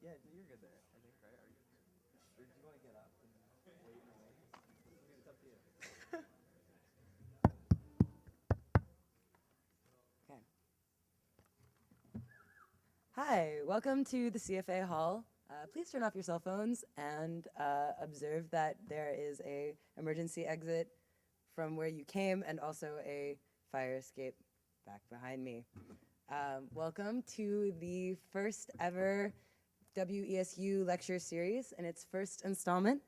Yeah, you're good there, I think, right? Are you? Or do you want to get up and wait and wait? It's up to you. Okay. Hi, welcome to the CFA Hall. Please turn off your cell phones and observe that there is a emergency exit from where you came and also a fire escape back behind me. Welcome to the first ever WESU lecture series in its first installment.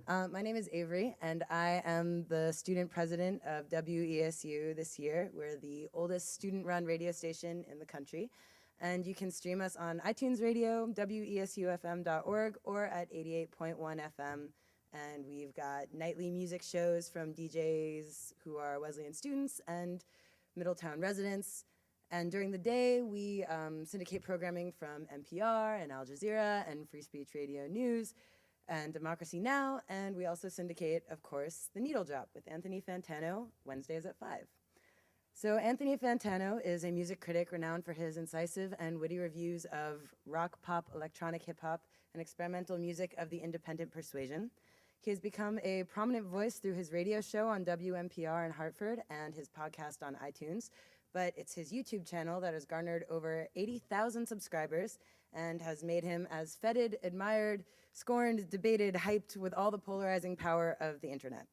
My name is Avery, and I am the student president of WESU this year. We're the oldest student-run radio station in the country, and you can stream us on iTunes Radio, wesufm.org, or at 88.1 FM. And we've got nightly music shows from DJs who are Wesleyan students and Middletown residents. And during the day, we syndicate programming from NPR and Al Jazeera and Free Speech Radio News and Democracy Now! And we also syndicate, of course, The Needle Drop with Anthony Fantano, Wednesdays at 5. So Anthony Fantano is a music critic renowned for his incisive and witty reviews of rock, pop, electronic hip-hop, and experimental music of the independent persuasion. He has become a prominent voice through his radio show on WNPR in Hartford and his podcast on iTunes, but it's his YouTube channel that has garnered over 80,000 subscribers and has made him as feted, admired, scorned, debated, hyped with all the polarizing power of the internet.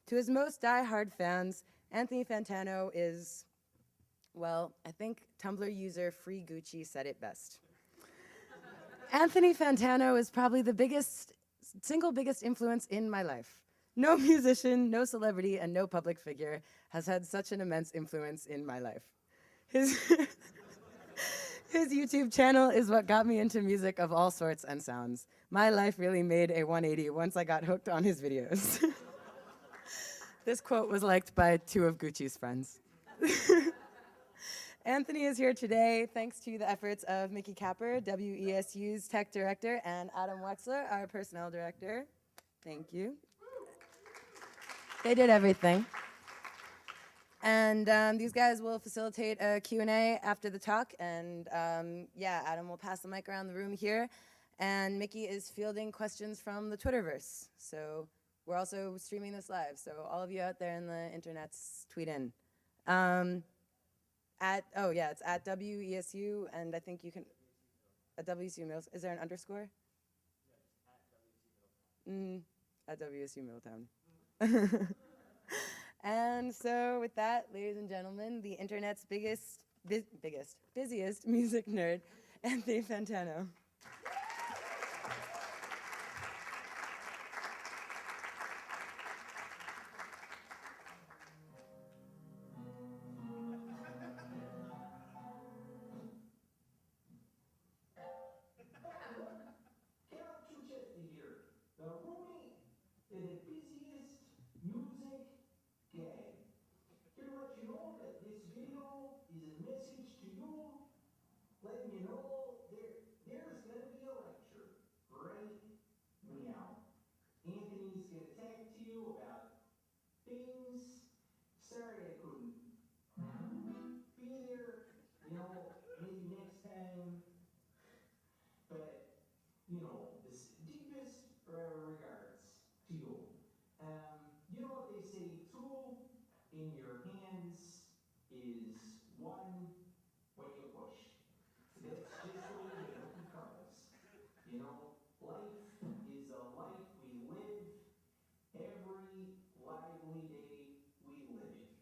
To his most die-hard fans, Anthony Fantano is, well, I think Tumblr user Free Gucci said it best. Anthony Fantano is probably the single biggest influence in my life. No musician, no celebrity, and no public figure has had such an immense influence in my life. His YouTube channel is what got me into music of all sorts and sounds. My life really made a 180 once I got hooked on his videos. This quote was liked by 2 of Gucci's friends. Anthony is here today thanks to the efforts of Mickey Capper, WESU's tech director, and Adam Wexler, our personnel director. Thank you. They did everything. And these guys will facilitate a Q&A after the talk. And yeah, Adam will pass the mic around the room here. And Mickey is fielding questions from the Twitterverse. So we're also streaming this live. So all of you out there in the internets, tweet in. It's at WESU, and I think you can, at WESU Middletown. Is there an underscore? At WESU Middletown. And so with that, ladies and gentlemen, the internet's busiest music nerd, Anthony Fantano. Cal Chuchesta here, the roomie in the busiest music gang. Here to let you know that this video is a message to you, letting you know there's gonna be a lecture right now. Anthony's gonna talk to you about things. Sorry I couldn't be there, maybe next time. But, this deepest regards to you. You know what they say, 2 in your hands is 1 when you push. That's just the way the cookie crumbles. Life is a life we live every lively day we live it.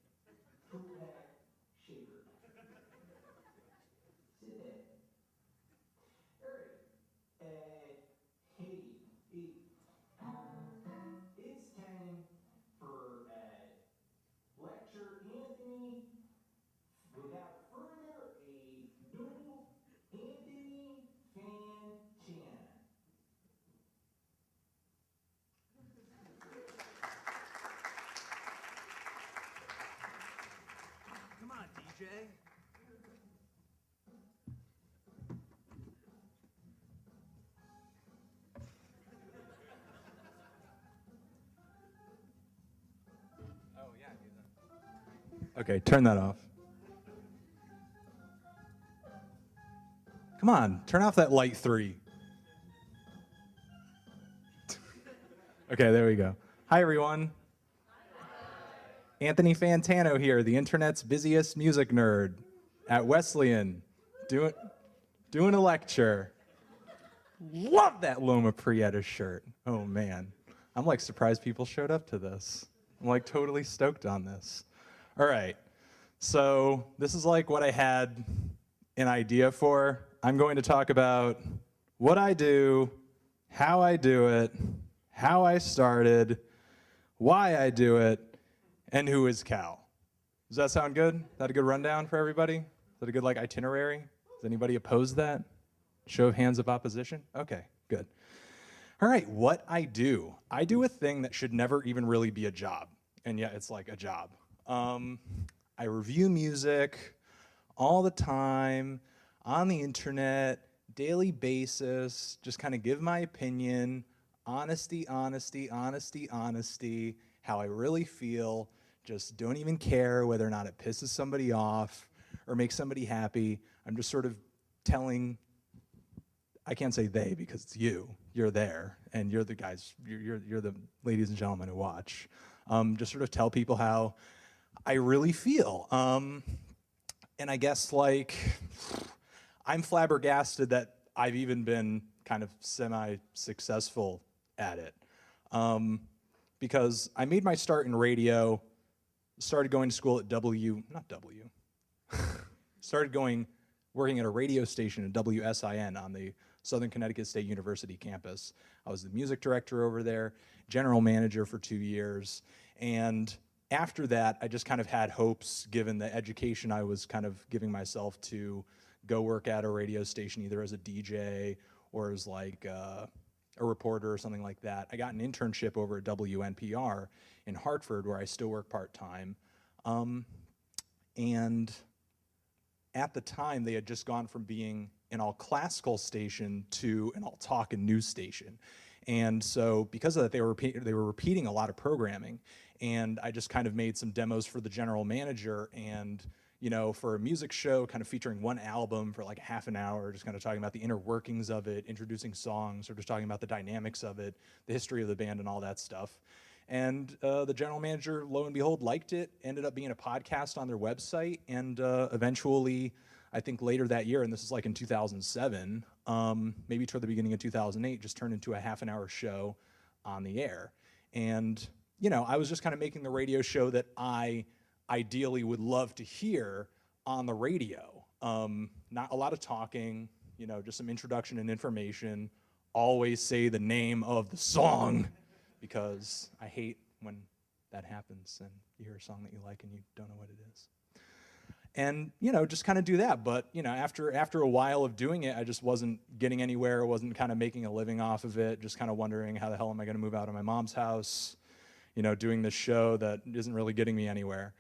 Two-pack shaker. Said that. All right. Hey, it's time for lecture Anthony. Without further ado, Anthony Fantana. Come on, DJ. Oh, yeah, do that. Okay, turn that off. Come on, turn off that light 3. Okay, there we go. Hi, everyone. Anthony Fantano here, the internet's busiest music nerd at Wesleyan, doing a lecture. Love that Loma Prieta shirt. Oh, man. I'm like surprised people showed up to this. I'm like totally stoked on this. All right. So this is like what I had an idea for. I'm going to talk about what I do, how I do it, how I started, why I do it, and who is Cal. Does that sound good? Is that a good rundown for everybody? Is that a good like itinerary? Does anybody oppose that? Show of hands of opposition? Okay, good. All right, what I do. I do a thing that should never even really be a job, and yet it's like a job. I review music all the time, on the internet, daily basis, just kind of give my opinion, honesty, honesty, honesty, honesty, how I really feel, just don't even care whether or not it pisses somebody off or makes somebody happy. I'm just sort of telling, I can't say they because it's you, you're there, and you're the guys, you're the ladies and gentlemen who watch. Just sort of tell people how I really feel. And I guess like, I'm flabbergasted that I've even been kind of semi-successful at it. Because I made my start in radio, started going to school at working at a radio station at WSIN on the Southern Connecticut State University campus. I was the music director over there, general manager for 2 years, and after that, I just kind of had hopes, given the education I was kind of giving myself, to go work at a radio station, either as a DJ or as like a reporter or something like that. I got an internship over at WNPR in Hartford, where I still work part-time. And at the time, they had just gone from being an all-classical station to an all-talk and news station. And so because of that, they were repeating a lot of programming. And I just kind of made some demos for the general manager, and you know, for a music show kind of featuring one album for like half an hour, just kind of talking about the inner workings of it, introducing songs, or just talking about the dynamics of it, the history of the band and all that stuff. And the general manager, lo and behold, liked it, ended up being a podcast on their website, and eventually, I think later that year, and this is like in 2007, maybe toward the beginning of 2008, just turned into a half an hour show on the air. And you know, I was just kind of making the radio show that I ideally would love to hear on the radio. Not a lot of talking, you know, just some introduction and information. Always say the name of the song, because I hate when that happens and you hear a song that you like and you don't know what it is. And, you know, just kind of do that. But, you know, after a while of doing it, I just wasn't getting anywhere, wasn't kind of making a living off of it, just kind of wondering, how the hell am I going to move out of my mom's house, you know, doing this show that isn't really getting me anywhere.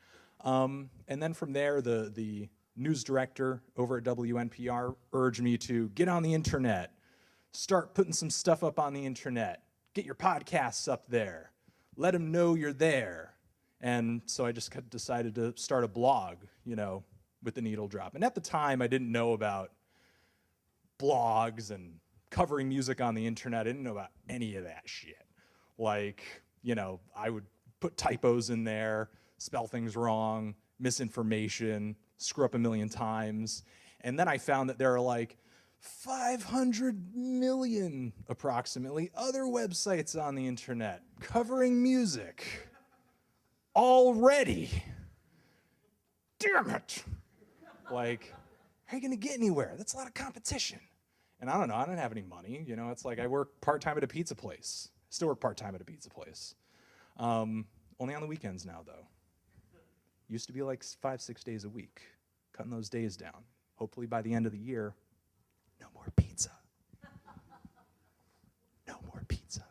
And then from there, the news director over at WNPR urged me to get on the internet, start putting some stuff up on the internet, get your podcasts up there, let them know you're there. And so I just decided to start a blog, you know, with the Needle Drop. And at the time, I didn't know about blogs and covering music on the internet. I didn't know about any of that shit. Like, you know, I would put typos in there, spell things wrong, misinformation, screw up a million times. And then I found that there are like 500 million, approximately, other websites on the internet covering music already. Damn it. Like, how are you gonna get anywhere? That's a lot of competition. And I don't know, I don't have any money. You know, it's like I work part-time at a pizza place. Still work part-time at a pizza place. Only on the weekends now, though. Used to be like 5-6 days a week. Cutting those days down. Hopefully by the end of the year, no more pizza. No more pizza.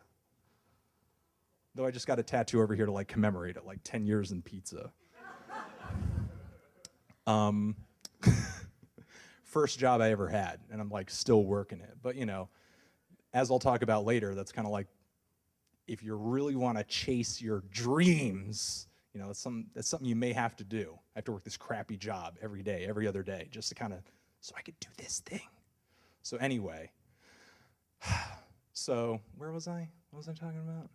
Though I just got a tattoo over here to like commemorate it, like 10 years in pizza. First job I ever had, and I'm like still working it. But you know, as I'll talk about later, that's kind of like, if you really want to chase your dreams, you know, that's something you may have to do. I have to work this crappy job every day, every other day, just to kind of, so I could do this thing. So anyway, so where was I? What was I talking about?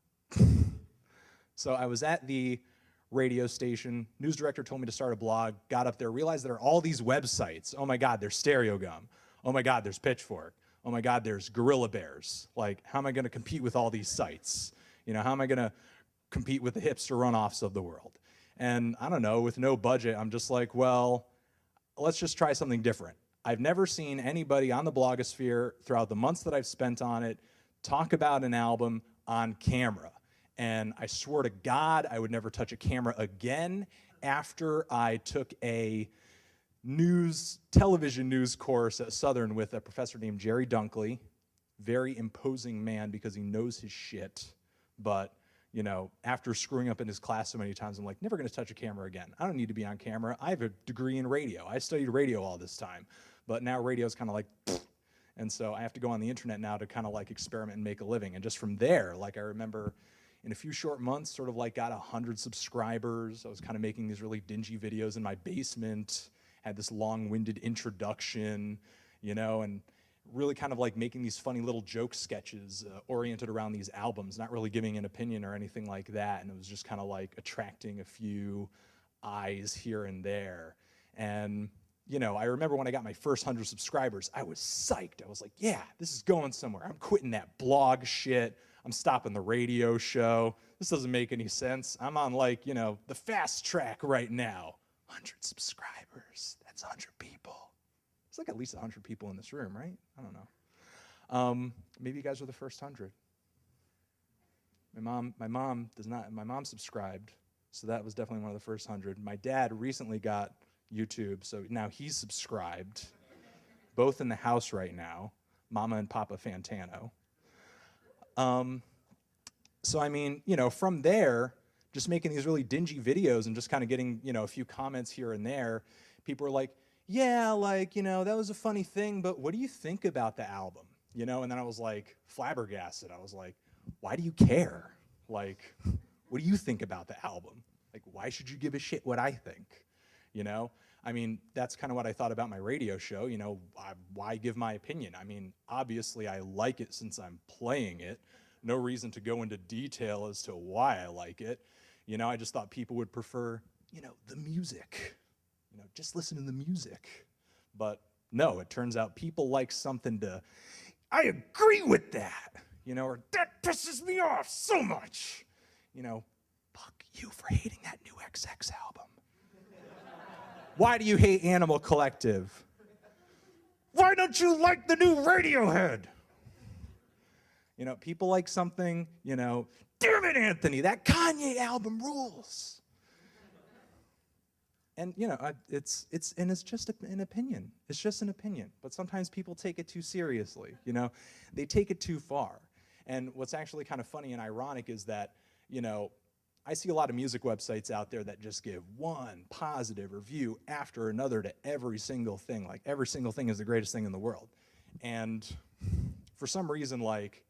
So I was at the radio station, news director told me to start a blog, got up there, realized there are all these websites. Oh my God, there's Stereo Gum. Oh my God, there's Pitchfork. Oh my God, there's Gorilla Bears. Like, how am I gonna compete with all these sites? You know, how am I gonna compete with the hipster runoffs of the world? And I don't know, with no budget, I'm just like, well, let's just try something different. I've never seen anybody on the blogosphere throughout the months that I've spent on it talk about an album on camera. And I swore to God I would never touch a camera again after I took a television news course at Southern with a professor named Jerry Dunkley. Very imposing man because he knows his shit. But, you know, after screwing up in his class so many times, I'm like, never gonna touch a camera again. I don't need to be on camera. I have a degree in radio. I studied radio all this time. But now radio's kind of like, pfft. And so I have to go on the internet now to kind of like experiment and make a living. And just from there, like I remember in a few short months, sort of like got 100 subscribers. I was kind of making these really dingy videos in my basement, had this long-winded introduction, you know, and really kind of like making these funny little joke sketches oriented around these albums, not really giving an opinion or anything like that. And it was just kind of like attracting a few eyes here and there. And you know, I remember when I got my first 100 subscribers, I was psyched. I was like, yeah, this is going somewhere. I'm quitting that blog shit. I'm stopping the radio show. This doesn't make any sense. I'm on like, you know, the fast track right now. 100 subscribers, that's 100 people. It's like at least 100 people in this room, right? I don't know. Maybe you guys were the first 100. My mom subscribed, so that was definitely one of the first 100. My dad recently got YouTube, so now he's subscribed, both in the house right now, Mama and Papa Fantano. So I mean, you know, from there, just making these really dingy videos and just kind of getting, you know, a few comments here and there, people were like, yeah, like, you know, that was a funny thing, but what do you think about the album? You know, and then I was like flabbergasted. I was like, why do you care? Like, what do you think about the album? Like, why should you give a shit what I think? You know, I mean, that's kind of what I thought about my radio show. You know, why give my opinion? I mean, obviously I like it since I'm playing it. No reason to go into detail as to why I like it. You know, I just thought people would prefer, you know, the music. You know, just listen to the music. But no, it turns out people like something to, I agree with that. You know, or that pisses me off so much. You know, fuck you for hating that new XX album. Why do you hate Animal Collective? Why don't you like the new Radiohead? You know, people like something, you know, damn it, Anthony, that Kanye album rules. And, you know, it's just an opinion. It's just an opinion. But sometimes people take it too seriously, you know. They take it too far. And what's actually kind of funny and ironic is that, you know, I see a lot of music websites out there that just give one positive review after another to every single thing. Like, every single thing is the greatest thing in the world. And for some reason, like,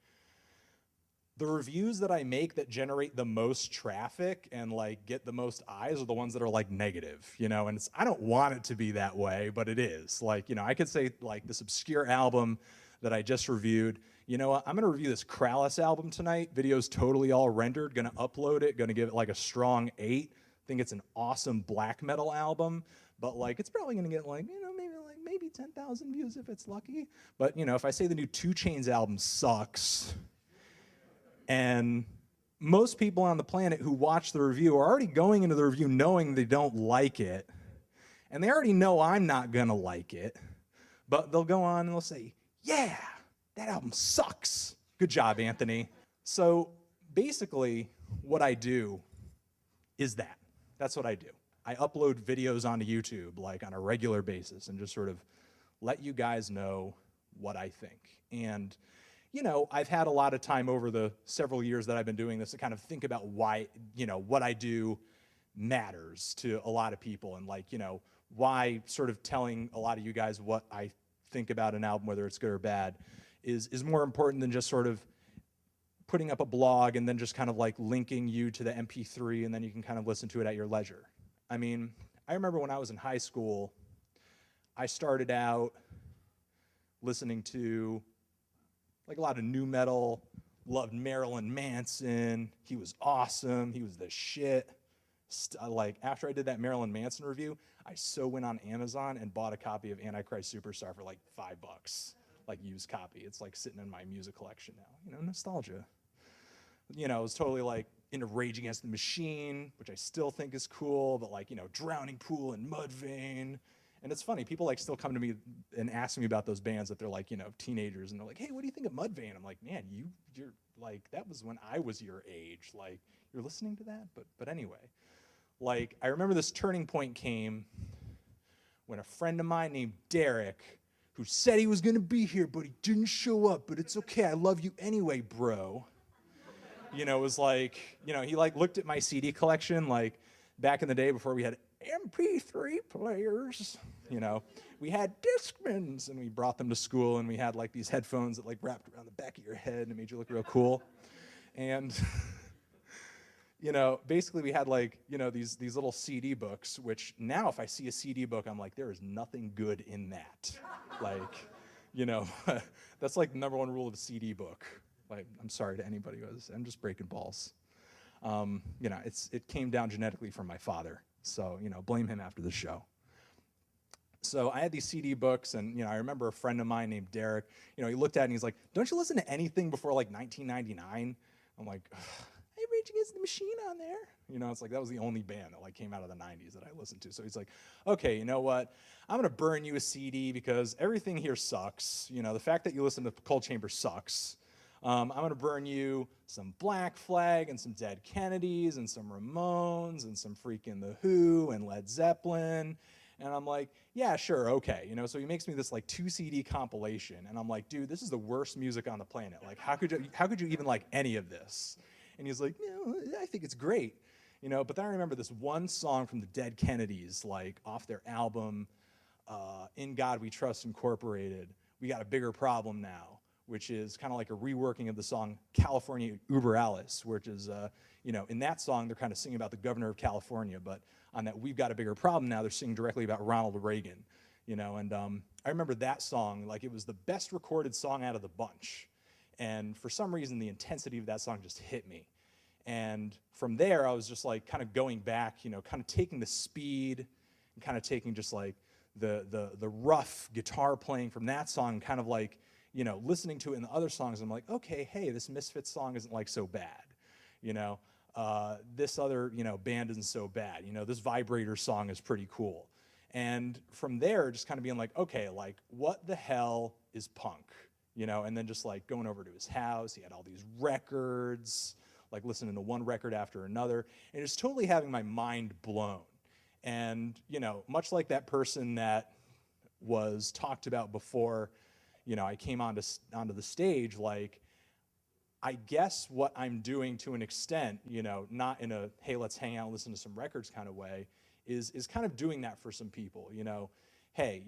the reviews that I make that generate the most traffic and like get the most eyes are the ones that are like negative, you know, and I don't want it to be that way, but it is. Like, you know, I could say like this obscure album that I just reviewed, you know what, I'm gonna review this Krallice album tonight. Video's totally all rendered, gonna upload it, gonna give it like a strong 8. Think it's an awesome black metal album, but like it's probably gonna get like, you know, maybe 10,000 views if it's lucky. But you know, if I say the new 2 Chainz album sucks, and most people on the planet who watch the review are already going into the review knowing they don't like it, and they already know I'm not gonna like it, but they'll go on and they'll say, yeah, that album sucks. Good job, Anthony. So basically, what I do is that. That's what I do. I upload videos onto YouTube like on a regular basis and just sort of let you guys know what I think. And you know, I've had a lot of time over the several years that I've been doing this to kind of think about why, you know, what I do matters to a lot of people, and like, you know, why sort of telling a lot of you guys what I think about an album, whether it's good or bad, is more important than just sort of putting up a blog and then just kind of like linking you to the MP3 and then you can kind of listen to it at your leisure. I mean, I remember when I was in high school, I started out listening to like a lot of nu metal, loved Marilyn Manson. He was awesome. He was the shit. Like, after I did that Marilyn Manson review, I so went on Amazon and bought a copy of Antichrist Superstar for like $5, like used copy. It's like sitting in my music collection now, nostalgia. I was totally like into Rage Against the Machine, which I still think is cool, but like, Drowning Pool and Mudvayne. And it's funny, people like still come to me and ask me about those bands that they're like, teenagers, and they're like, hey, what do you think of Mudvayne? I'm like, man, you're like, that was when I was your age. Like, you're listening to that? But anyway, like, I remember this turning point came when a friend of mine named Derek, who said he was gonna be here, but he didn't show up, but it's okay, I love you anyway, bro. Was like, he like looked at my CD collection, like back in the day before we had MP3 players, we had Discmans, and we brought them to school, and we had like these headphones that like wrapped around the back of your head and made you look real cool. And, basically we had like, these little CD books, which now if I see a CD book, I'm like, there is nothing good in that. Like, that's like the number one rule of a CD book. Like, I'm sorry to anybody I'm just breaking balls. It came down genetically from my father. So, blame him after the show. So I had these CD books, and, I remember a friend of mine named Derek, he looked at it and he's like, don't you listen to anything before like 1999? I'm like, hey, Rage Against the Machine on there. It's like that was the only band that like came out of the 90s that I listened to. So he's like, okay, you know what? I'm going to burn you a CD because everything here sucks. The fact that you listen to Cold Chamber sucks. I'm going to burn you some Black Flag and some Dead Kennedys and some Ramones and some freaking The Who and Led Zeppelin. And I'm like, yeah, sure, okay. So he makes me this like 2 CD compilation. And I'm like, dude, this is the worst music on the planet. Like, how could you even like any of this? And he's like, no, I think it's great. But then I remember this one song from the Dead Kennedys, like off their album, In God We Trust Incorporated, We Got a Bigger Problem Now, which is kind of like a reworking of the song California Uber Alles, which is, in that song, they're kind of singing about the governor of California, but on that We've Got a Bigger Problem Now, they're singing directly about Ronald Reagan, and I remember that song, like it was the best recorded song out of the bunch, and for some reason, the intensity of that song just hit me, and from there, I was just like kind of going back, kind of taking the speed, and kind of taking just like the rough guitar playing from that song, kind of like, listening to it in the other songs, I'm like, okay, hey, this Misfits song isn't like so bad, this other, band isn't so bad, this Vibrator song is pretty cool. And from there, just kind of being like, okay, like, what the hell is punk, and then just like going over to his house, he had all these records, like listening to one record after another, and just totally having my mind blown. And, much like that person that was talked about before, I came onto the stage, like, I guess what I'm doing to an extent, not in a, hey, let's hang out and listen to some records kind of way, is kind of doing that for some people, Hey,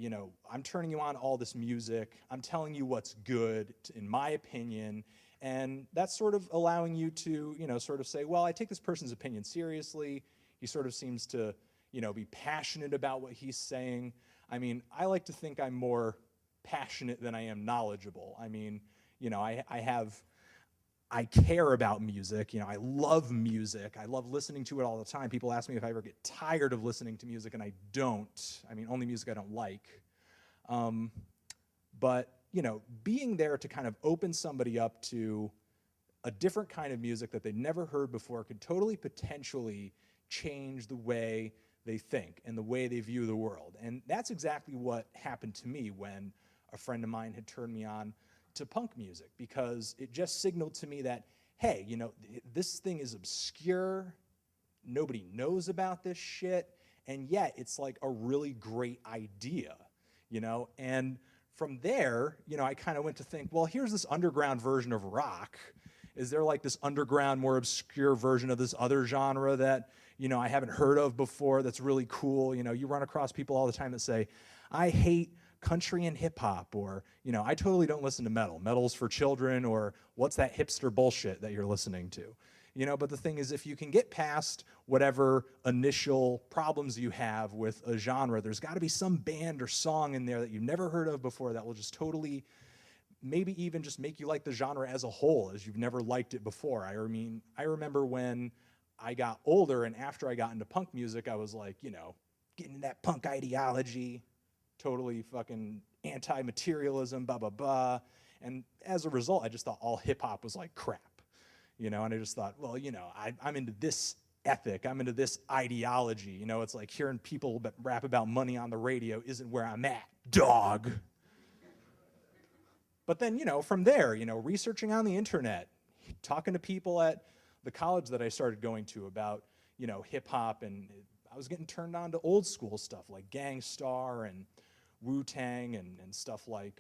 I'm turning you on all this music, I'm telling you what's good, in my opinion, and that's sort of allowing you to, sort of say, well, I take this person's opinion seriously, he sort of seems to, be passionate about what he's saying. I mean, I like to think I'm more passionate than I am knowledgeable. I mean, I care about music, I love music, I love listening to it all the time. People ask me if I ever get tired of listening to music, and I don't. I mean, only music I don't like. But, being there to kind of open somebody up to a different kind of music that they'd never heard before could totally potentially change the way they think and the way they view the world. And that's exactly what happened to me when a friend of mine had turned me on to punk music, because it just signaled to me that, hey, this thing is obscure, nobody knows about this shit, and yet it's like a really great idea, and from there, I kind of went to think, well, here's this underground version of rock. Is there like this underground, more obscure version of this other genre that, I haven't heard of before that's really cool? You run across people all the time that say, I hate country and hip hop, or, I totally don't listen to metal. Metal's for children, or what's that hipster bullshit that you're listening to? But the thing is, if you can get past whatever initial problems you have with a genre, there's got to be some band or song in there that you've never heard of before that will just totally maybe even just make you like the genre as a whole, as you've never liked it before. I mean, I remember when I got older and after I got into punk music, I was like, you know, getting into that punk ideology, totally fucking anti-materialism, blah, blah, blah. And as a result, I just thought all hip hop was like crap, you know, and I just thought, well, you know, I'm into this ethic, I'm into this ideology, you know, it's like hearing people rap about money on the radio isn't where I'm at, dog. But then, you know, from there, you know, researching on the internet, talking to people at the college that I started going to about, you know, hip hop, and I was getting turned on to old school stuff like Gang Starr and Wu-Tang and stuff like,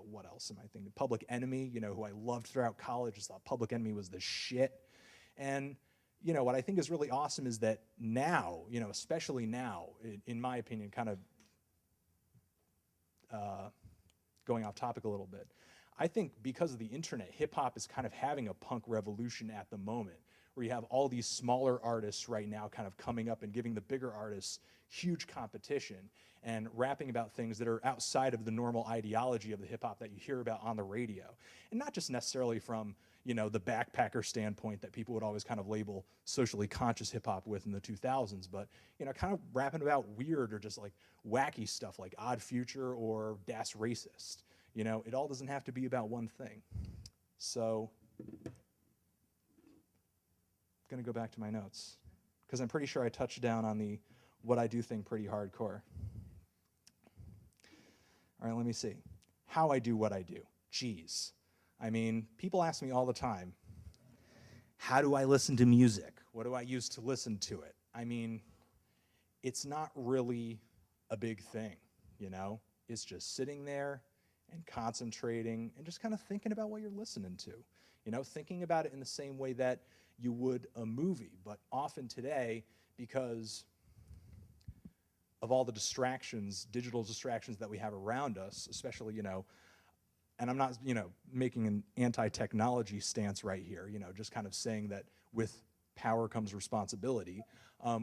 what else am I thinking? Public Enemy, you know, who I loved throughout college. Just thought Public Enemy was the shit. And, you know, what I think is really awesome is that now, you know, especially now, in my opinion, kind of going off topic a little bit, I think because of the internet, hip hop is kind of having a punk revolution at the moment, where you have all these smaller artists right now kind of coming up and giving the bigger artists huge competition and rapping about things that are outside of the normal ideology of the hip hop that you hear about on the radio. And not just necessarily from, you know, the backpacker standpoint that people would always kind of label socially conscious hip hop with in the 2000s, but, you know, kind of rapping about weird or just like wacky stuff like Odd Future or Das Racist. You know, it all doesn't have to be about one thing. So, I'm gonna go back to my notes, because I'm pretty sure I touched down on the what I do thing pretty hardcore. All right, let me see. How I do what I do. Geez. I mean, people ask me all the time, how do I listen to music? What do I use to listen to it? I mean, it's not really a big thing, you know? It's just sitting there and concentrating and just kind of thinking about what you're listening to. You know, thinking about it in the same way that you would a movie. But often today, because of all the distractions, digital distractions that we have around us, especially, you know, and I'm not, you know, making an anti-technology stance right here, you know, just kind of saying that with power comes responsibility.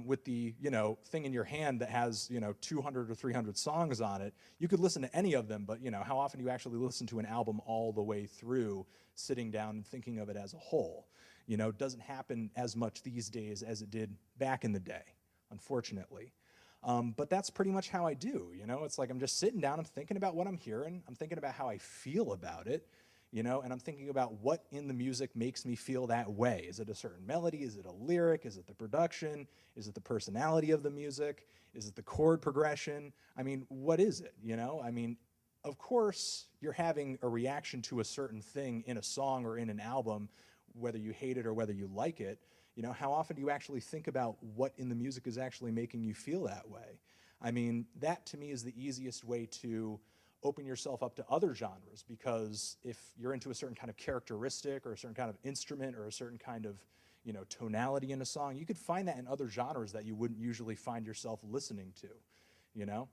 With the, you know, thing in your hand that has, you know, 200 or 300 songs on it, you could listen to any of them, but, you know, how often do you actually listen to an album all the way through, sitting down and thinking of it as a whole? You know, it doesn't happen as much these days as it did back in the day, unfortunately. But that's pretty much how I do, you know? It's like I'm just sitting down, I'm thinking about what I'm hearing, I'm thinking about how I feel about it, you know, and I'm thinking about what in the music makes me feel that way. Is it a certain melody? Is it a lyric? Is it the production? Is it the personality of the music? Is it the chord progression? I mean, what is it, you know? I mean, of course, you're having a reaction to a certain thing in a song or in an album, whether you hate it or whether you like it. You know, how often do you actually think about what in the music is actually making you feel that way? I mean, that to me is the easiest way to open yourself up to other genres, because if you're into a certain kind of characteristic or a certain kind of instrument or a certain kind of, you know, tonality in a song, you could find that in other genres that you wouldn't usually find yourself listening to, you know?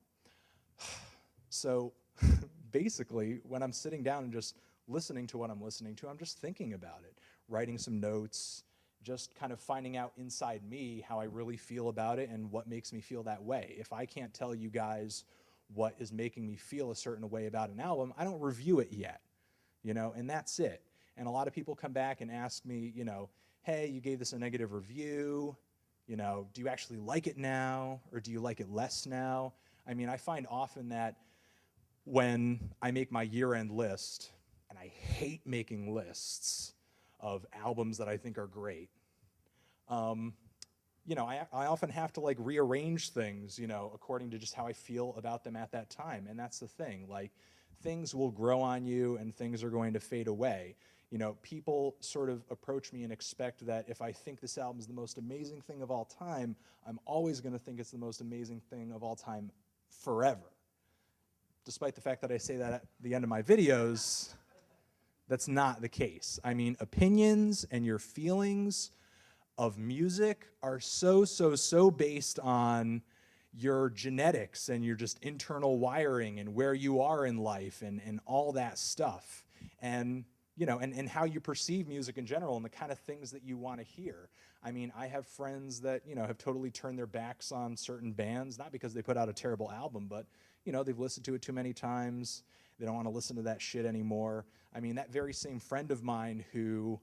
So basically, when I'm sitting down and just listening to what I'm listening to, I'm just thinking about it, writing some notes, just kind of finding out inside me how I really feel about it and what makes me feel that way. If I can't tell you guys what is making me feel a certain way about an album, I don't review it yet, you know, and that's it. And a lot of people come back and ask me, you know, hey, you gave this a negative review, you know, do you actually like it now, or do you like it less now? I mean, I find often that when I make my year-end list, and I hate making lists of albums that I think are great, you know, I often have to like rearrange things, you know, according to just how I feel about them at that time. And that's the thing, like things will grow on you and things are going to fade away. You know, people sort of approach me and expect that if I think this album is the most amazing thing of all time, I'm always going to think it's the most amazing thing of all time forever. Despite the fact that I say that at the end of my videos, that's not the case. I mean, opinions and your feelings of music are so based on your genetics and your just internal wiring and where you are in life and all that stuff. And, you know, and how you perceive music in general and the kind of things that you want to hear. I mean, I have friends that, you know, have totally turned their backs on certain bands, not because they put out a terrible album, but, you know, they've listened to it too many times. They don't want to listen to that shit anymore. I mean, that very same friend of mine who,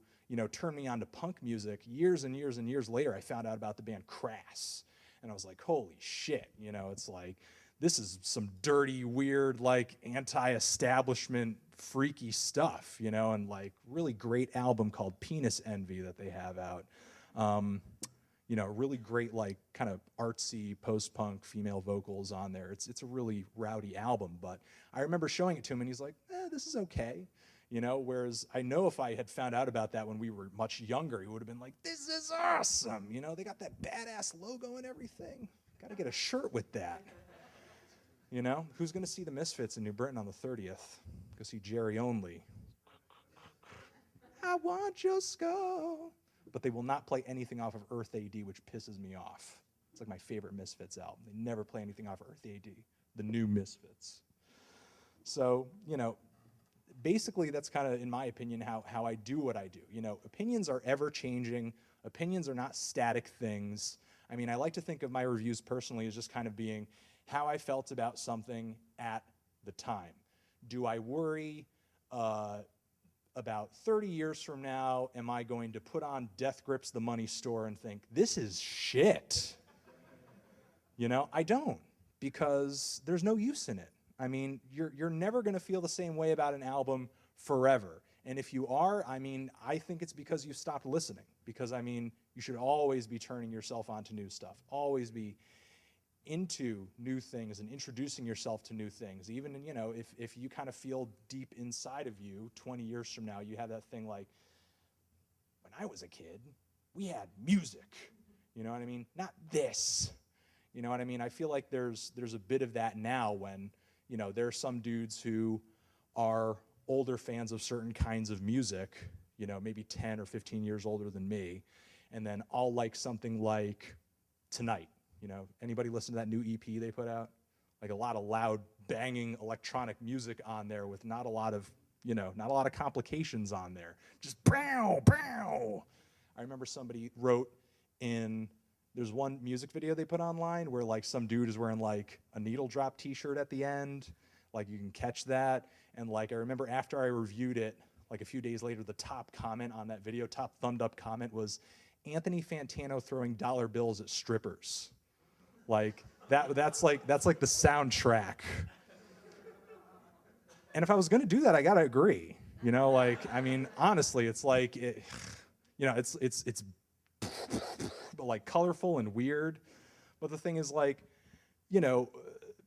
turned me on to punk music, years and years and years later, I found out about the band Crass. And I was like, holy shit, it's like, this is some dirty, weird, like anti-establishment, freaky stuff, and like really great album called Penis Envy that they have out. Really great, like kind of artsy post-punk female vocals on there. It's a really rowdy album, but I remember showing it to him and he's like, this is okay. Whereas I know if I had found out about that when we were much younger, he would have been like, this is awesome. They got that badass logo and everything. Got to get a shirt with that. Who's going to see the Misfits in New Britain on the 30th? Go see Jerry Only. I want your skull. But they will not play anything off of Earth AD, which pisses me off. It's like my favorite Misfits album. They never play anything off of Earth AD, the new Misfits. So, basically that's kind of, in my opinion, how I do what I do. Opinions are ever changing. Opinions are not static things. I mean, I like to think of my reviews personally as just kind of being how I felt about something at the time. Do I worry about 30 years from now, am I going to put on Death Grips the Money Store and think, this is shit? I don't, because there's no use in it. I mean, you're never going to feel the same way about an album forever. And if you are, I mean, I think it's because you stopped listening. Because, I mean, you should always be turning yourself on to new stuff. Always be into new things and introducing yourself to new things. Even, if you kind of feel deep inside of you, 20 years from now, you have that thing like, when I was a kid, we had music. You know what I mean? Not this. You know what I mean? I feel like there's a bit of that now when, there are some dudes who are older fans of certain kinds of music, maybe 10 or 15 years older than me, and then I'll like something like Tonight. Anybody listen to that new EP they put out? Like a lot of loud, banging electronic music on there with not a lot of complications on there. Just pow, pow. I remember somebody wrote there's one music video they put online where like some dude is wearing like a Needle Drop t-shirt at the end. Like you can catch that. And like I remember after I reviewed it, like a few days later, the top comment on that video, top thumbed up comment was, Anthony Fantano throwing dollar bills at strippers. Like that's like the soundtrack. And if I was gonna do that, I gotta agree. I mean, honestly, it's like it's like colorful and weird. But the thing is like,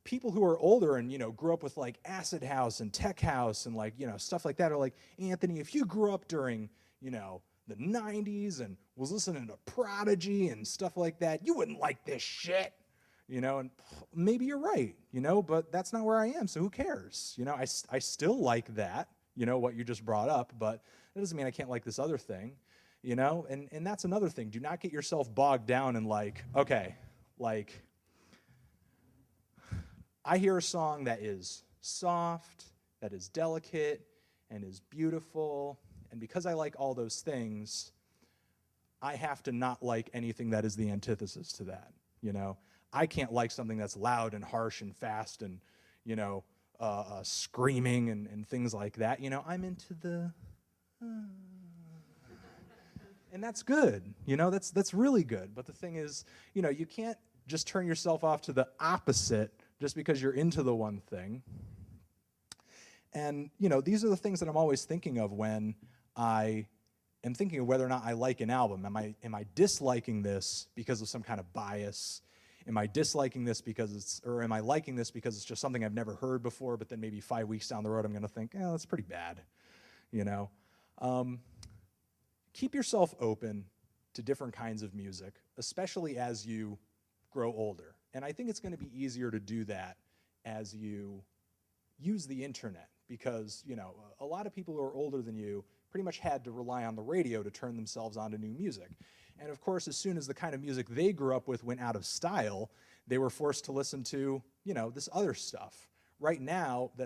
people who are older and, grew up with like acid house and tech house and like, stuff like that are like, Anthony, if you grew up during, the 90s and was listening to Prodigy and stuff like that, you wouldn't like this shit, and maybe you're right, but that's not where I am, so who cares? I still like that, what you just brought up, but that doesn't mean I can't like this other thing, and that's another thing. Do not get yourself bogged down in like, okay, like, I hear a song that is soft, that is delicate, and is beautiful, and because I like all those things, I have to not like anything that is the antithesis to that, I can't like something that's loud and harsh and fast and, screaming and things like that. I'm into the... And that's good, that's really good. But the thing is, you can't just turn yourself off to the opposite just because you're into the one thing. And, these are the things that I'm always thinking of when I am thinking of whether or not I like an album. Am I disliking this because of some kind of bias? Am I disliking this or am I liking this because it's just something I've never heard before, but then maybe 5 weeks down the road I'm gonna think, that's pretty bad, Keep yourself open to different kinds of music, especially as you grow older. And I think it's gonna be easier to do that as you use the internet because, a lot of people who are older than you pretty much had to rely on the radio to turn themselves on to new music. And of course, as soon as the kind of music they grew up with went out of style, they were forced to listen to, this other stuff. Right now, that